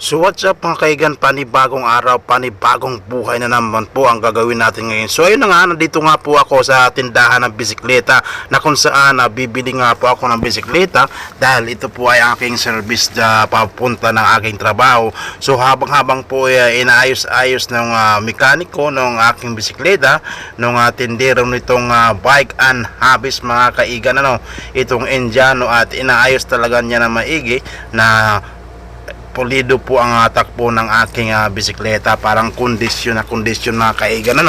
So what's up mga kaigan, panibagong araw, panibagong buhay na naman po ang gagawin natin ngayon. So ayun na nga, nandito nga po ako sa tindahan ng bisikleta na kung saan bibili nga po ako ng bisikleta dahil ito po ay aking service na papunta ng aking trabaho. So habang po inaayos-ayos ng mekaniko ng aking bisikleta, ng tindero nitong bike and hobbies mga kaigan, itong Indiano, at inaayos talaga niya na maigi na pulido po ang takbo ng aking bisikleta, parang kondisyon mga kaigan,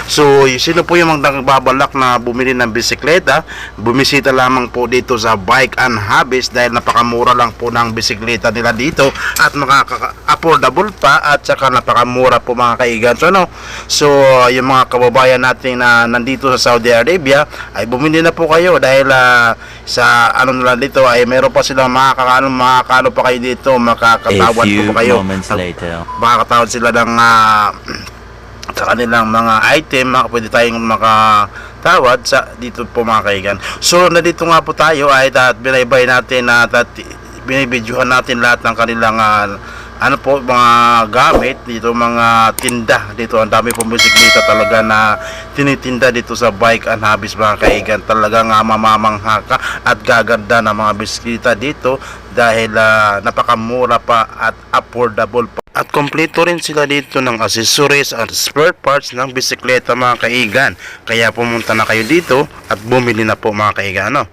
So sino po yung nagbabalak na bumili ng bisikleta, bumisita lamang po dito sa Bike and Hobbies dahil napakamura lang po ng bisikleta nila dito at affordable pa at saka napakamura po mga kaigan. So yung mga kababayan natin na nandito sa Saudi Arabia ay bumili na po kayo dahil sa nila dito ay meron pa silang makakano pa kayo dito, makakatawad po pa kayo. Makakatawad sila ng sa kanilang mga item, pwede tayong makatawad sa dito po mga kaigan. So nandito nga po tayo ay binaybay natin at binibidyohan natin lahat ng kanilang mga gamit dito, mga tinda dito. Ang dami pong bisikleta talaga na tinitinda dito sa Bike and Hobbies mga kaigan. Talagang mamamangha ka at gaganda ng mga bisikleta dito dahil napakamura pa at affordable pa. At kompleto rin sila dito ng accessories at spare parts ng bisikleta mga kaigan. Kaya pumunta na kayo dito at bumili na po mga kaigan,